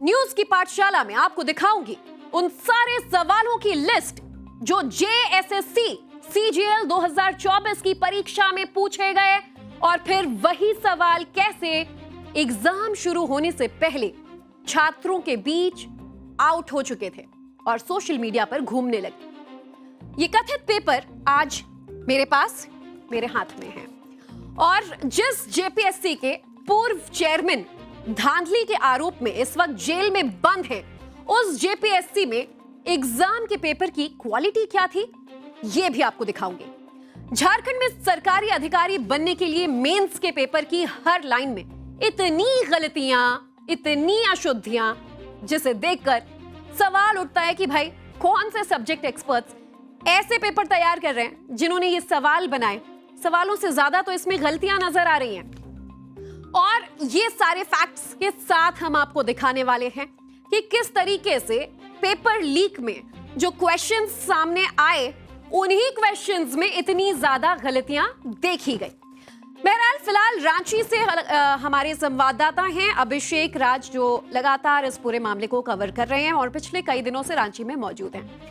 News की पाठशाला में आपको दिखाऊंगी उन सारे सवालों की लिस्ट जो जेएसएससी सीजीएल 2024 की परीक्षा में पूछे गए और फिर वही सवाल कैसे एग्जाम शुरू होने से पहले छात्रों के बीच आउट हो चुके थे और सोशल मीडिया पर घूमने लगे। ये कथित पेपर आज मेरे पास मेरे हाथ में है और जिस जेपीएससी के पूर्व चेयरमैन धांधली के आरोप में इस वक्त जेल में बंद है, उस जेपीएससी में एग्जाम के पेपर की क्वालिटी क्या थी ये भी आपको दिखाऊंगी। झारखंड में सरकारी अधिकारी बनने के लिए मेंस के पेपर की हर लाइन में इतनी गलतियां, इतनी अशुद्धियां, जिसे देखकर सवाल उठता है कि भाई कौन से सब्जेक्ट एक्सपर्ट्स ऐसे पेपर तैयार कर रहे हैं जिन्होंने ये सवाल बनाए। सवालों से ज्यादा तो इसमें गलतियां नजर आ रही हैं और ये सारे फैक्ट्स के साथ हम आपको दिखाने वाले हैं कि किस तरीके से पेपर लीक में जो क्वेश्चंस सामने आए उन्हीं क्वेश्चंस में इतनी ज्यादा गलतियां देखी गई। बहरहाल फिलहाल रांची से हमारे संवाददाता हैं अभिषेक राज, जो लगातार इस पूरे मामले को कवर कर रहे हैं और पिछले कई दिनों से रांची में मौजूद हैं।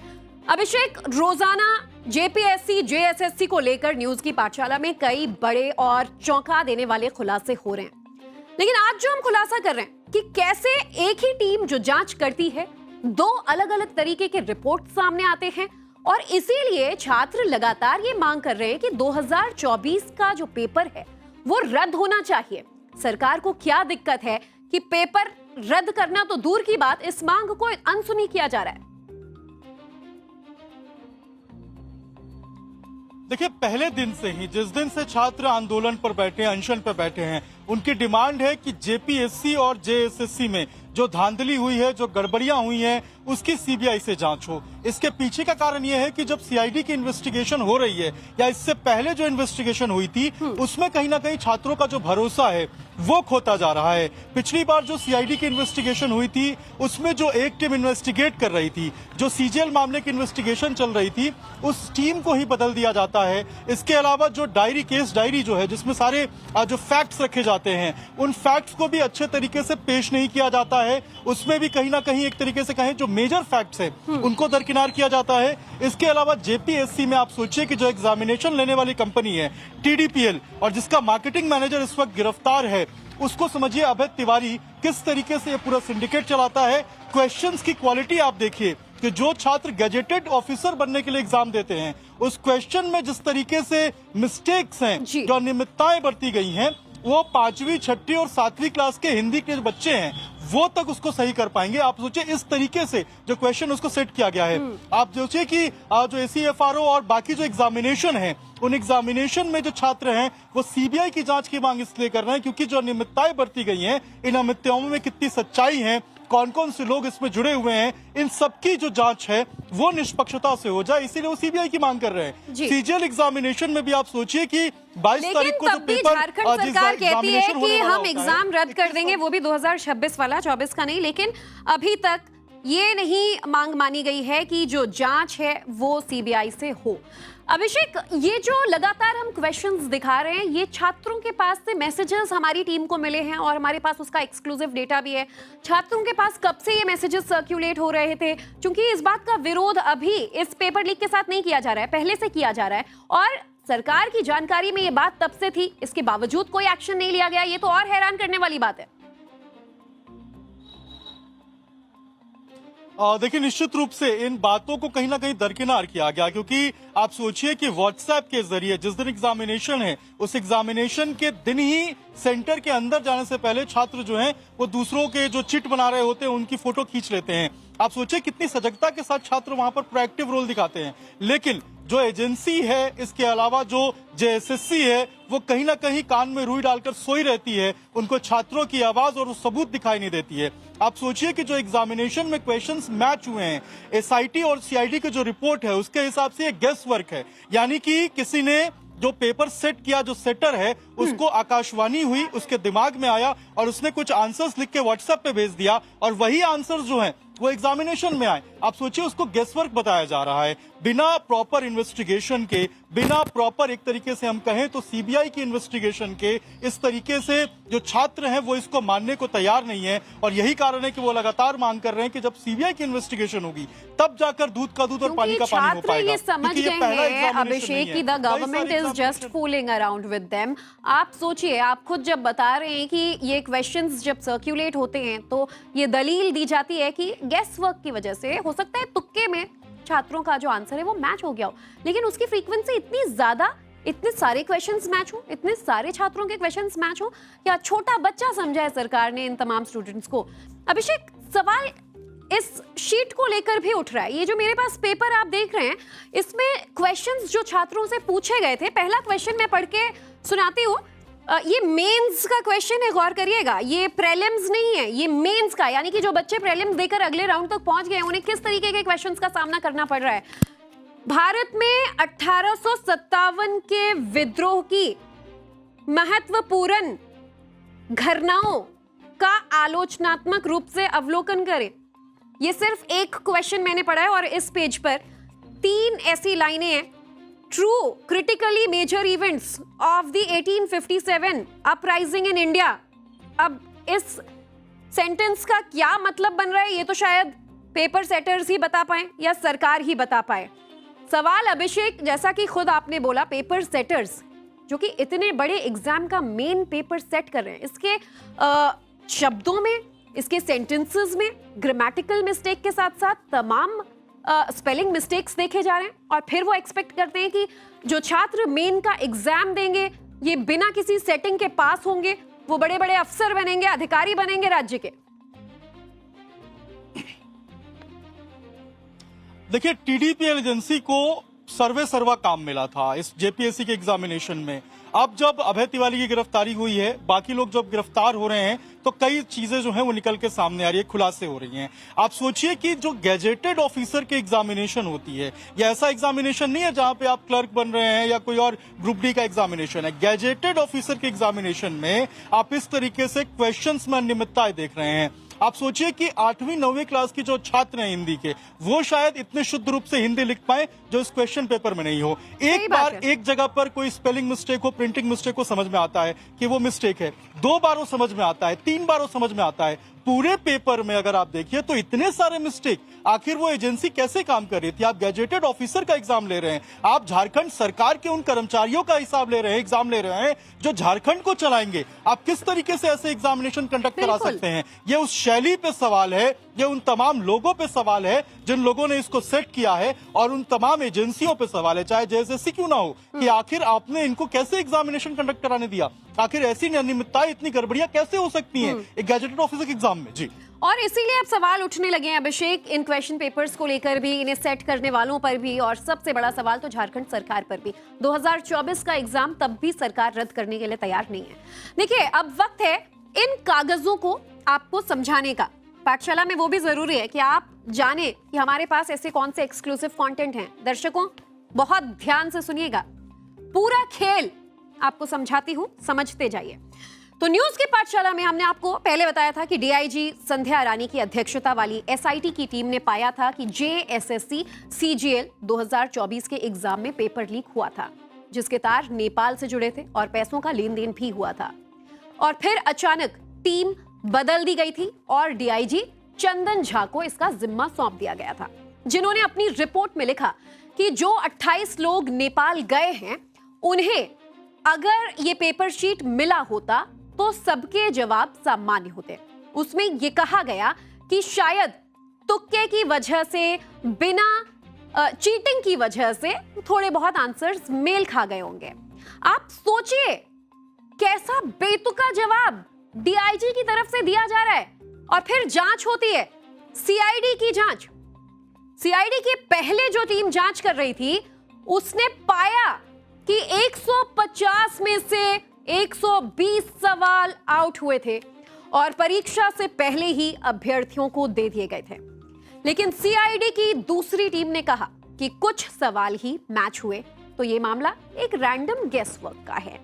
अभिषेक, रोजाना जेपीएससी जेएसएससी को लेकर न्यूज की पाठशाला में कई बड़े और चौंका देने वाले खुलासे हो रहे हैं, लेकिन आज जो हम खुलासा कर रहे हैं कि कैसे एक ही टीम जो जांच करती है, दो अलग अलग तरीके के रिपोर्ट सामने आते हैं और इसीलिए छात्र लगातार ये मांग कर रहे हैं कि 2024 का जो पेपर है वो रद्द होना चाहिए। सरकार को क्या दिक्कत है कि पेपर रद्द करना तो दूर की बात, इस मांग को अनसुनी किया जा रहा है। देखिए, पहले दिन से ही जिस दिन से छात्र आंदोलन पर बैठे हैं, अनशन पर बैठे हैं, उनकी डिमांड है कि जेपीएससी और जेएसएससी में जो धांधली हुई है, जो गड़बड़ियां हुई हैं, उसकी सीबीआई से जांच हो। इसके पीछे का कारण यह है कि जब सीआईडी की इन्वेस्टिगेशन हो रही है या इससे पहले जो इन्वेस्टिगेशन हुई थी उसमें कहीं ना कहीं छात्रों का जो भरोसा है वो खोता जा रहा है। पिछली बार जो सीआईडी की इन्वेस्टिगेशन हुई थी उसमें जो एक टीम इन्वेस्टिगेट कर रही थी, जो सीजीएल मामले की इन्वेस्टिगेशन चल रही थी, उस टीम को ही बदल दिया जाता है। इसके अलावा जो केस डायरी जो है, जिसमें सारे जो फैक्ट्स रखे जाते हैं, उन फैक्ट्स को भी अच्छे तरीके से पेश नहीं किया जाता है। उसमें भी कहीं ना कहीं एक तरीके से कहें जो मेजर फैक्ट्स हैं उनको दरकिनार किया जाता है। इसके अलावा जेपीएससी में आप सोचिए कि जो एग्जामिनेशन लेने वाली कंपनी है टीडीपीएल और जिसका मार्केटिंग मैनेजर इस वक्त गिरफ्तार है, उसको समझिए अभय तिवारी किस तरीके से ये पूरा सिंडिकेट चलाता है। क्वेश्चंस की क्वालिटी आप देखिए कि जो छात्र गैजेटेड ऑफिसर बनने के लिए एग्जाम देते हैं उस क्वेश्चन में जिस तरीके से मिस्टेक्स हैं, जो अनियमितताएं बरती गई हैं, वो 5वीं, 6वीं और 7वीं क्लास के हिंदी के जो बच्चे हैं वो तक उसको सही कर पाएंगे। आप सोचिए इस तरीके से जो क्वेश्चन उसको सेट किया गया है। आप सोचिए कि जो एसीएफआरओ और बाकी जो एग्जामिनेशन है, उन एग्जामिनेशन में जो छात्र हैं वो सीबीआई की जांच की मांग इसलिए कर रहे हैं क्योंकि जो अनियमितताएं बरती गई हैं, इन अनियमितताओं में कितनी सच्चाई है, कौन कौन से लोग इसमें जुड़े हुए हैं, इन सबकी जो जांच है वो निष्पक्षता से हो जाए, इसीलिए वो सीबीआई की मांग कर रहे हैं। सीजीएल एग्जामिनेशन में भी आप सोचिए कि 22 तारीख को जो पेपर झारखंड सरकार कहती है कि हम एग्जाम रद्द कर देंगे, वो भी 2026 वाला, 24 का नहीं, लेकिन अभी तक ये नहीं मांग मानी गई है कि जो जांच है वो सीबीआई से हो। अभिषेक, ये जो लगातार हम क्वेश्चंस दिखा रहे हैं, ये छात्रों के पास से मैसेजेस हमारी टीम को मिले हैं और हमारे पास उसका एक्सक्लूसिव डेटा भी है। छात्रों के पास कब से ये मैसेजेस सर्कुलेट हो रहे थे? क्योंकि इस बात का विरोध अभी इस पेपर लीक के साथ नहीं किया जा रहा है, पहले से किया जा रहा है और सरकार की जानकारी में ये बात तब से थी, इसके बावजूद कोई एक्शन नहीं लिया गया। ये तो और हैरान करने वाली बात है। देखिए, निश्चित रूप से इन बातों को कहीं ना कहीं दरकिनार किया गया क्योंकि आप सोचिए कि व्हाट्सएप के जरिए जिस दिन एग्जामिनेशन है उस एग्जामिनेशन के दिन ही सेंटर के अंदर जाने से पहले छात्र जो हैं वो दूसरों के जो चिट बना रहे होते हैं उनकी फोटो खींच लेते हैं। आप सोचिए कितनी सजगता के साथ छात्र वहां पर प्रोएक्टिव रोल दिखाते हैं, लेकिन जो एजेंसी है, इसके अलावा जो जेएसएससी है, वो कहीं ना कहीं कान में रुई डालकर सोई रहती है। उनको छात्रों की आवाज और सबूत दिखाई नहीं देती है। आप सोचिए कि जो एग्जामिनेशन में क्वेश्चंस मैच हुए हैं, एसआईटी और सीआईडी की जो रिपोर्ट है उसके हिसाब से ये गेस वर्क है, यानी कि किसी ने जो पेपर सेट किया, जो सेटर है उसको आकाशवाणी हुई, उसके दिमाग में आया और उसने कुछ आंसर्स लिख के व्हाट्सएप पे भेज दिया और वही आंसर्स जो हैं वो एग्जामिनेशन में आए। आप सोचिए, उसको गेसवर्क बताया जा रहा है बिना प्रॉपर इन्वेस्टिगेशन के, बिना प्रॉपर एक तरीके से हम कहें तो सीबीआई की इन्वेस्टिगेशन के। इस तरीके से जो छात्र हैं वो इसको मानने को तैयार नहीं है, और यही कारण है कि वो लगातार मांग कर रहे हैं कि जब सीबीआई की इन्वेस्टिगेशन होगी तब जाकर दूध का दूध और पानी का पानी हो पाएगा। ये समझ गए हैं अभिषेक की the government is just fooling around with them. आप सोचिए, आप खुद जब बता रहे हैं कि ये क्वेश्चंस जब सर्कुलेट होते हैं तो ये दलील दी जाती है कि गेस वर्क की वजह से हो सकता है तुक्के में छात्रों का जो आंसर है वो मैच हो गया हो, लेकिन उसकी फ्रीक्वेंसी इतनी ज्यादा, इतने सारे क्वेश्चंस मैच हो, इतने सारे छात्रों के क्वेश्चंस मैच हो, या छोटा बच्चा समझा है सरकार ने इन तमाम स्टूडेंट्स को? अभिषेक, सवाल इस शीट को लेकर भी उठ रहा है। ये जो मेरे पास पेपर आप देख रहे हैं, इसमें क्वेश्चंस जो छात्रों से पूछे गए थे, पहला क्वेश्चन मैं पढ़ के सुनाती हूँ। ये मेंस का क्वेश्चन है, गौर करिएगा, ये प्रीलिम्स नहीं है, ये मेंस का, यानी कि जो बच्चे प्रीलिम्स देकर अगले राउंड तक पहुंच गए उन्हें किस तरीके के क्वेश्चंस का सामना करना पड़ रहा है। भारत में 1857 के विद्रोह की महत्वपूर्ण घटनाओं का आलोचनात्मक रूप से अवलोकन करें। ये सिर्फ एक क्वेश्चन मैंने पढ़ा है और इस पेज पर 3 ऐसी लाइनें हैं। True critically major events of the 1857 uprising in India. अब इस सेंटेंस का क्या मतलब बन रहा है ये तो शायद पेपर सेटर्स ही बता पाए या सरकार ही बता पाए। सवाल अभिषेक, जैसा कि खुद आपने बोला, पेपर सेटर्स जो कि इतने बड़े एग्जाम का मेन पेपर सेट कर रहे हैं, इसके शब्दों में, इसके सेंटेंसेस में ग्रामेटिकल मिस्टेक के साथ साथ तमाम स्पेलिंग मिस्टेक्स देखे जा रहे हैं, और फिर वो एक्सपेक्ट करते हैं कि जो छात्र मेन का एग्जाम देंगे ये बिना किसी सेटिंग के पास होंगे, वो बड़े बड़े अफसर बनेंगे, अधिकारी बनेंगे राज्य के। देखिए, टीडीपीएल एजेंसी को सर्वे सर्वा काम मिला था इस जेपीएससी के एग्जामिनेशन में। अब जब अभय तिवारी की गिरफ्तारी हुई है, बाकी लोग जब गिरफ्तार हो रहे हैं, तो कई चीजें जो हैं वो निकल के सामने आ रही है, खुलासे हो रही हैं। आप सोचिए कि जो गैजेटेड ऑफिसर के एग्जामिनेशन होती है, या ऐसा एग्जामिनेशन नहीं है जहां पे आप क्लर्क बन रहे हैं या कोई और ग्रुप डी का एग्जामिनेशन है। गैजेटेड ऑफिसर के एग्जामिनेशन में आप इस तरीके से क्वेश्चंस में अनियमितताएं देख रहे हैं। आप सोचिए कि 8वीं 9वीं क्लास की जो छात्र हैं हिंदी के, वो शायद इतने शुद्ध रूप से हिंदी लिख पाए जो इस क्वेश्चन पेपर में नहीं हो। एक बार एक जगह पर कोई स्पेलिंग मिस्टेक हो, प्रिंटिंग मिस्टेक हो, समझ में आता है कि वो मिस्टेक है। 2 बार वो समझ में आता है, 3 बार वो समझ में आता है। पूरे पेपर में अगर आप देखिए तो इतने सारे मिस्टेक, आखिर वो एजेंसी कैसे काम कर रही थी? आप गैजेटेड ऑफिसर का एग्जाम ले रहे हैं, आप झारखंड सरकार के उन कर्मचारियों का हिसाब ले रहे हैं, एग्जाम ले रहे हैं जो झारखंड को चलाएंगे। आप किस तरीके से ऐसे एग्जामिनेशन कंडक्ट करा सकते हैं? ये उस शैली पे सवाल है, ये उन तमाम लोगों पे सवाल है जिन लोगों ने इसको सेट किया है, और उन तमाम एजेंसियों पे सवाल है, चाहे जेएसएससी क्यों ना हो, कि आखिर आपने इनको कैसे एग्जामिनेशन कंडक्ट कराने दिया? आखिर ऐसी अनियमितताएं, इतनी गड़बड़ियां कैसे हो सकती हैं एक गैजेटेड ऑफिसर के एग्जाम में? जी, और इसीलिए अब सवाल उठने लगे हैं अभिषेक, इन क्वेश्चन पेपर्स को लेकर भी, इन्हें सेट करने वालों पर भी, और सबसे बड़ा सवाल तो झारखंड सरकार पर भी। 2024 का एग्जाम तब भी सरकार रद्द करने के लिए तैयार नहीं है। देखिए, अब वक्त है इन कागजों को आपको समझाने का। पाठशाला में वो भी जरूरी है कि आप जाने कि हमारे पास ऐसे कौन से एक्सक्लूसिव कंटेंट हैं। दर्शकों, बहुत ध्यान से सुनिएगा, पूरा खेल आपको समझाती हूं, समझते जाइए। तो न्यूज की पाठशाला में हमने आपको पहले बताया था कि डीआईजी संध्या रानी की अध्यक्षता वाली एसआईटी की टीम ने पाया था कि जेएसएससी सीजीएल 2024 के एग्जाम में पेपर लीक हुआ था, जिसके तार नेपाल से जुड़े थे और पैसों का लेन देन भी हुआ था। और फिर अचानक टीम बदल दी गई थी और डीआईजी चंदन झा को इसका जिम्मा सौंप दिया गया था, जिन्होंने अपनी रिपोर्ट में लिखा कि जो 28 लोग नेपाल गए हैं, उन्हें अगर ये पेपर शीट मिला होता तो सबके जवाब सामान्य होते। उसमें ये कहा गया कि शायद तुक्के की वजह से, बिना चीटिंग की वजह से थोड़े बहुत आंसर्स मेल खा गए होंगे। आप सोचिए कैसा बेतुका जवाब डीआईजी की तरफ से दिया जा रहा है। और फिर जांच होती है, सीआईडी की जांच। सीआईडी की पहले जो टीम जांच कर रही थी, उसने पाया कि 150 में से 120 सवाल आउट हुए थे और परीक्षा से पहले ही अभ्यर्थियों को दे दिए गए थे। लेकिन सीआईडी की दूसरी टीम ने कहा कि कुछ सवाल ही मैच हुए, तो ये मामला एक रैंडम गेस वर्क का है।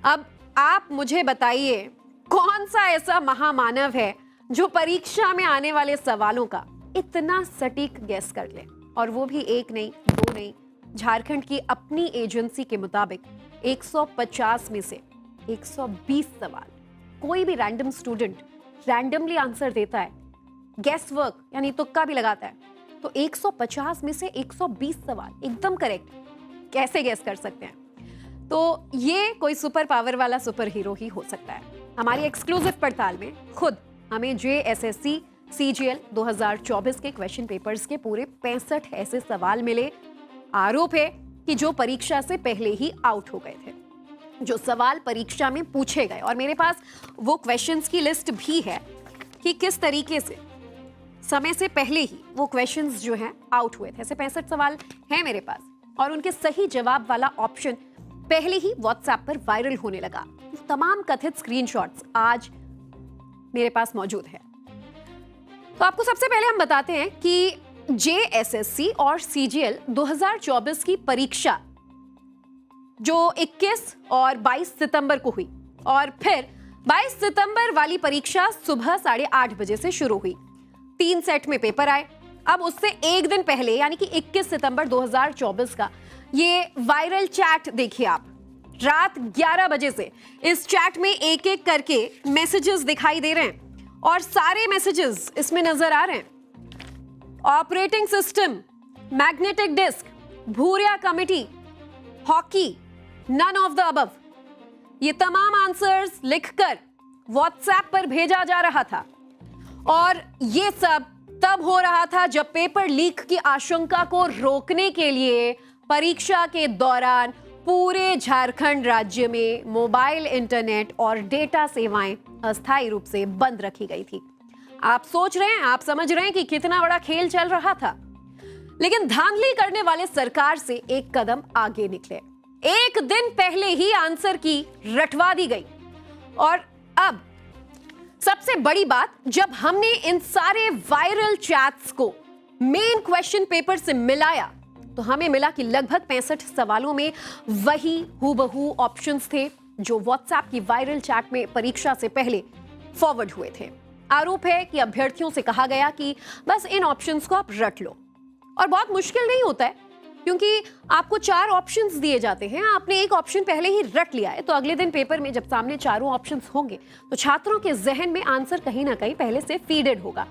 अब आप मुझे बताइए, कौन सा ऐसा महामानव है जो परीक्षा में आने वाले सवालों का इतना सटीक गैस कर ले, और वो भी एक नहीं, दो नहीं। झारखंड की अपनी एजेंसी के मुताबिक 150 में से 120 सवाल कोई भी रैंडम स्टूडेंट रैंडमली आंसर देता है, गैस वर्क यानी तुक्का भी लगाता है, तो 150 में से 120 सवाल एकदम करेक्ट कैसे गैस कर सकते हैं? तो ये कोई सुपर पावर वाला सुपर हीरो ही हो सकता है। हमारी एक्सक्लूसिव पड़ताल में खुद हमें JSSC CGL 2024 के क्वेश्चन पेपर्स के पूरे 65 ऐसे सवाल मिले। आरोप है कि जो परीक्षा से पहले ही आउट हो गए थे, जो सवाल परीक्षा में पूछे गए, और मेरे पास वो क्वेश्चंस की लिस्ट भी है कि किस तरीके से समय से पहले ही वो क्वेश्चंस जो हैं आउट हुए थे। ऐसे 65 सवाल हैं मेरे पास, और उनके सही जवाब वाला ऑप्शन पहले ही व्हाट्सएप पर वायरल होने लगा। तमाम कथित स्क्रीनशॉट्स आज मेरे पास मौजूद है। तो आपको सबसे पहले हम बताते हैं कि JSSC और CGL 2024 की परीक्षा जो 21 और 22 सितंबर को हुई, और फिर 22 सितंबर वाली परीक्षा सुबह 8:30 बजे से शुरू हुई। 3 सेट में पेपर आए। अब उससे एक दिन पहले यानी कि 21 सितंबर 2024 का ये वायरल चैट देखिए आप। रात 11 बजे से इस चैट में एक एक करके मैसेजेस दिखाई दे रहे हैं, और सारे मैसेजेस इसमें नजर आ रहे हैं। Operating system, magnetic disk, Bhuria committee, hockey, none of the above, ये तमाम आंसर्स लिखकर व्हाट्सएप पर भेजा जा रहा था। और ये सब तब हो रहा था जब पेपर लीक की आशंका को रोकने के लिए परीक्षा के दौरान पूरे झारखंड राज्य में मोबाइल, इंटरनेट और डेटा सेवाएं अस्थायी रूप से बंद रखी गई थी। आप सोच रहे हैं, आप समझ रहे हैं कि कितना बड़ा खेल चल रहा था, लेकिन धांधली करने वाले सरकार से एक कदम आगे निकले। एक दिन पहले ही आंसर की रटवा दी गई। और अब सबसे बड़ी बात, जब हमने इन सारे वायरल चैट्स को मेन क्वेश्चन पेपर से मिलाया तो हमें मिला कि लगभग 65 सवालों में वही हूबहू ऑप्शंस थे जो व्हाट्सएप की वायरल चैट में परीक्षा से पहले फॉरवर्ड हुए थे। आरोप है कि अभ्यर्थियों से कहा गया कि बस इन ऑप्शंस को आप रट लो, और बहुत मुश्किल नहीं होता है क्योंकि आपको 4 ऑप्शंस दिए जाते हैं। आपने एक ऑप्शन पहले ही रट लिया है तो अगले दिन पेपर में जब सामने चारों ऑप्शंस होंगे तो छात्रों के जहन में आंसर कहीं ना कहीं पहले से फीडेड होगा।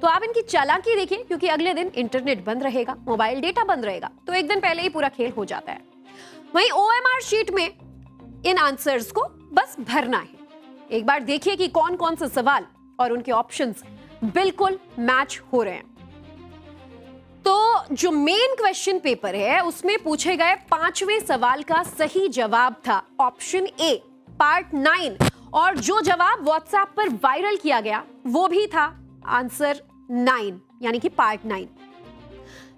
तो आप इनकी चालाकी देखिए, क्योंकि अगले दिन इंटरनेट बंद रहेगा, मोबाइल डेटा बंद रहेगा, तो एक दिन पहले ही पूरा खेल हो जाता है। वहीं OMR शीट में इन आंसर्स को बस भरना है। एक बार देखिए कि कौन कौन से सवाल और उनके ऑप्शंस बिल्कुल मैच हो रहे हैं। तो जो मेन क्वेश्चन पेपर है उसमें पूछे गए 5वें सवाल का सही जवाब था ऑप्शन A, पार्ट 9, और जो जवाब व्हाट्सएप पर वायरल किया गया वो भी था आंसर 9 यानी कि पार्ट 9।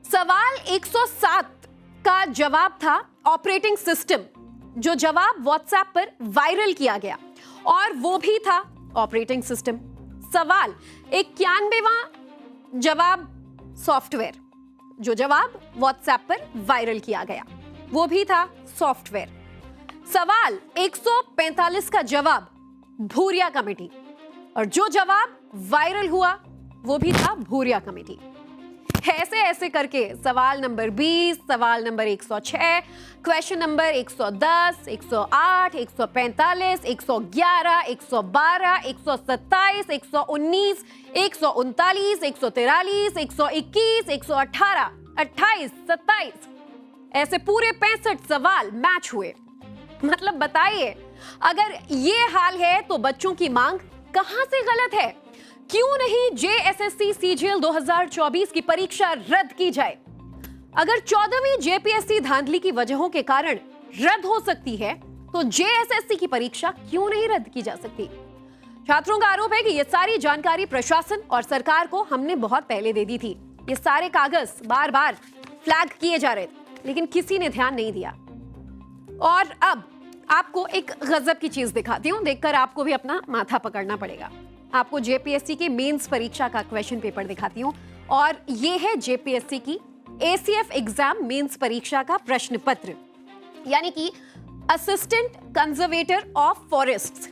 सवाल 107 का जवाब था ऑपरेटिंग सिस्टम, जो जवाब व्हाट्सएप पर वायरल किया गया, और वो भी था ऑपरेटिंग सिस्टम। सवाल 91वां जवाब सॉफ्टवेयर, जो जवाब व्हाट्सएप पर वायरल किया गया वो भी था सॉफ्टवेयर। सवाल 145 का जवाब भूरिया कमेटी, और जो जवाब वायरल हुआ वो भी था भूरिया कमेटी। ऐसे ऐसे करके सवाल नंबर 20, सवाल नंबर 106, क्वेश्चन नंबर 110, 108, 145, 111, 112, 127, 119, 139, 143, 121, 118, 28, 27, ऐसे पूरे 65 सवाल मैच हुए। मतलब बताइए, अगर ये हाल है तो बच्चों की मांग कहां से गलत है? क्यों नहीं JSSC CGL 2024 की परीक्षा रद्द की जाए? अगर 14वीं JPSC धांधली की वजहों के कारण रद्द हो सकती है तो JSSC की परीक्षा क्यों नहीं रद्द की जा सकती? छात्रों का आरोप है कि ये सारी जानकारी प्रशासन और सरकार को हमने बहुत पहले दे दी थी। ये सारे कागज बार बार फ्लैग किए जा रहे थे लेकिन किसी ने ध्यान नहीं दिया। और अब आपको एक गजब की चीज दिखाती हूं, देखकर आपको भी अपना माथा पकड़ना पड़ेगा। आपको JPSC के मेंस परीक्षा का क्वेश्चन पेपर दिखाती हूं, और ये है JPSC की ACF एग्जाम मेंस परीक्षा का प्रश्न पत्र, यानी कि असिस्टेंट कंजर्वेटर ऑफ फॉरेस्ट।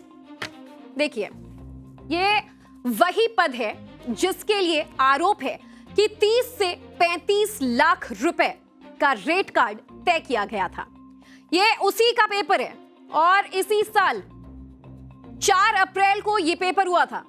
देखिए, ये वही पद है जिसके लिए आरोप है कि 30 से 35 लाख रुपए का रेट कार्ड तय किया गया था। यह उसी का पेपर है और इसी साल 4 अप्रैल को यह पेपर हुआ था।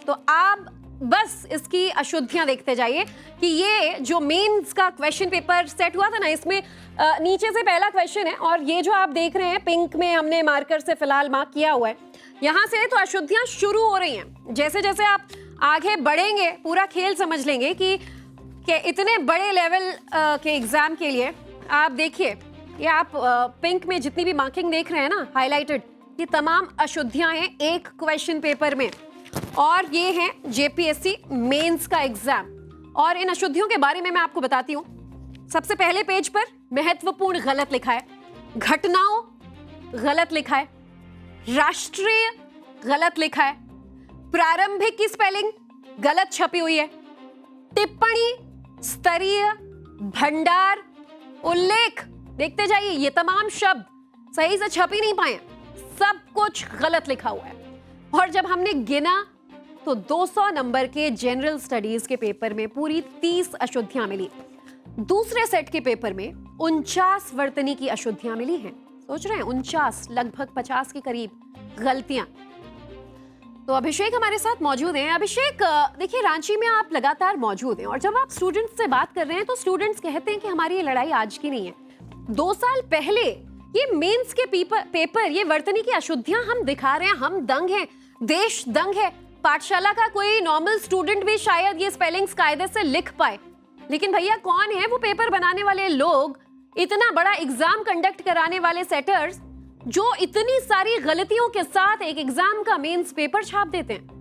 तो आप बस इसकी अशुद्धियां देखते जाइए कि ये जो मेंस का क्वेश्चन पेपर सेट हुआ था ना, इसमें नीचे से पहला क्वेश्चन है और ये जो आप देख रहे हैं पिंक में हमने मार्कर से फिलहाल मार्क किया हुआ है, यहां से तो अशुद्धियां शुरू हो रही हैं। जैसे जैसे आप आगे बढ़ेंगे पूरा खेल समझ लेंगे कि इतने बड़े लेवल के एग्जाम के लिए आप देखिए, ये आप पिंक में जितनी भी मार्किंग देख रहे हैं ना हाईलाइटेड, ये तमाम अशुद्धियां हैं एक क्वेश्चन पेपर में और ये है जेपीएससी मेंस का एग्जाम। और इन अशुद्धियों के बारे में मैं आपको बताती हूं। सबसे पहले पेज पर महत्वपूर्ण गलत लिखा है, घटनाओं गलत लिखा है, राष्ट्रीय गलत लिखा है, प्रारंभिक की स्पेलिंग गलत छपी हुई है, टिप्पणी, स्तरीय, भंडार, उल्लेख, देखते जाइए ये तमाम शब्द सही से छप ही नहीं पाए, सब कुछ गलत लिखा हुआ है। और जब हमने गिना तो 200 नंबर के जनरल स्टडीज के पेपर में पूरी 30 अशुद्धियां मिली। दूसरे सेट के पेपर में 49 वर्तनी की अशुद्धियां मिली हैं। सोच रहे हैं 49, लगभग 50 के करीब गलतियां। तो अभिषेक हमारे साथ मौजूद हैं। अभिषेक, देखिए रांची में आप लगातार मौजूद हैं और जब आप स्टूडेंट्स से बात कर रहे हैं तो स्टूडेंट्स कहते हैं कि हमारी ये लड़ाई आज की नहीं है। 2 साल पहले ये मेंस के पेपर, ये वर्तनी की अशुद्धियां हम दिखा रहे हैं, हम दंग हैं, देश दंग है। पाठशाला का कोई नॉर्मल स्टूडेंट भी शायद ये स्पेलिंग्स कायदे से लिख पाए, लेकिन भैया कौन है वो पेपर बनाने वाले लोग, इतना बड़ा एग्जाम कंडक्ट कराने वाले सेटर्स जो इतनी सारी गलतियों के साथ एक एग्जाम का मेंस पेपर छाप देते हैं।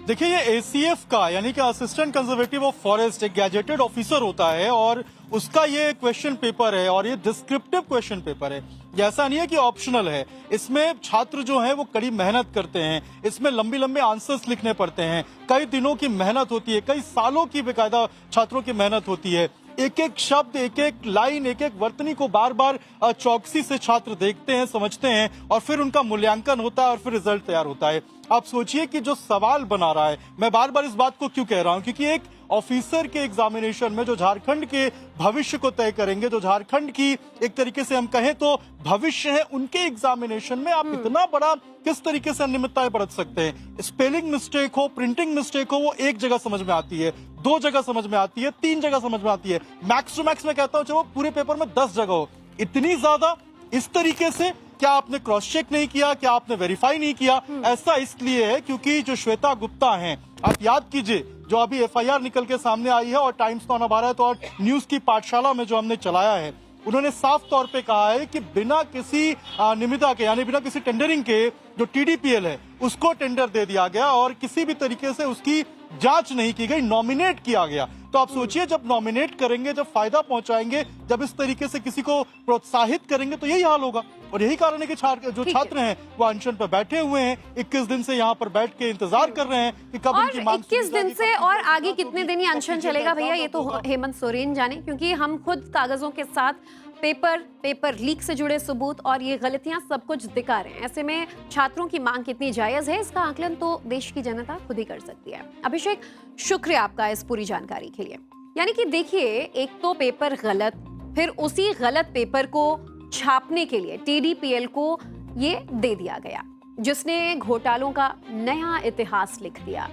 देखिए, ये एसीएफ का यानी कि असिस्टेंट कंजर्वेटिव ऑफ फॉरेस्ट एक गैजेटेड ऑफिसर होता है और उसका ये क्वेश्चन पेपर है और ये डिस्क्रिप्टिव क्वेश्चन पेपर है। ऐसा नहीं है कि ऑप्शनल है। इसमें छात्र जो है वो कड़ी मेहनत करते हैं, इसमें लंबी लंबी आंसर्स लिखने पड़ते हैं, कई दिनों की मेहनत होती है, कई सालों की बेकायदा छात्रों की मेहनत होती है। एक एक शब्द, एक एक लाइन, एक एक वर्तनी को बार बार चौकसी से छात्र देखते हैं, समझते हैं और फिर उनका मूल्यांकन होता है और फिर रिजल्ट तैयार होता है। आप सोचिए कि जो सवाल बना रहा है, मैं बार बार इस बात को क्यों कह रहा हूं, क्योंकि एक ऑफिसर के एग्जामिनेशन में जो झारखंड के भविष्य को तय करेंगे, जो झारखंड की एक तरीके से हम कहें तो भविष्य है, उनके एग्जामिनेशन में आप इतना बड़ा किस तरीके से अनियमितताएं बरत सकते हैं। स्पेलिंग मिस्टेक हो, प्रिंटिंग मिस्टेक हो, वो एक जगह समझ में आती है, 2 जगह समझ में आती है, 3 जगह समझ में आती है, मैक्स टू मैक्स मैं कहता हूं चाहे वो पूरे पेपर में 10 जगह हो। इतनी ज्यादा इस तरीके से क्या आपने क्रॉस चेक नहीं किया, क्या आपने वेरीफाई नहीं किया? ऐसा इसलिए है क्योंकि जो श्वेता गुप्ता हैं, आप याद कीजिए, जो अभी एफआईआर निकल के सामने आई है और टाइम्स नाउ भारत और न्यूज की पाठशाला में जो हमने चलाया है, उन्होंने साफ तौर पे कहा है कि बिना किसी निविदा के यानी बिना किसी टेंडरिंग के जो टीडीपीएल है उसको टेंडर दे दिया गया और किसी भी तरीके से उसकी जांच नहीं की गई, नॉमिनेट किया गया। तो आप सोचिए, जब नॉमिनेट करेंगे, जब फायदा पहुंचाएंगे, जब इस तरीके से किसी को प्रोत्साहित करेंगे तो यही हाल होगा। और यही कारण है कि जो छात्र हैं वो अनशन पर बैठे हुए हैं, 21 दिन से यहाँ पर बैठ के इंतजार कर रहे हैं कि कब उनकी मांग 21 दिन से और आगे कितने दिन ये अनशन चलेगा भैया, ये तो हेमंत सोरेन जाने, क्योंकि हम खुद कागजों के साथ पेपर लीक से जुड़े सबूत और ये गलतियां सब कुछ दिखा रहे हैं। ऐसे में छात्रों की मांग कितनी जायज है, इसका आकलन तो देश की जनता खुद ही कर सकती है। अभिषेक, शुक्रिया आपका इस पूरी जानकारी के लिए। यानी कि देखिए, एक तो पेपर गलत, फिर उसी गलत पेपर को छापने के लिए टीडीपीएल को ये दे दिया गया, जिसने घोटालों का नया इतिहास लिख दिया।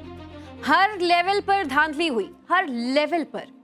हर लेवल पर धांधली हुई, हर लेवल पर।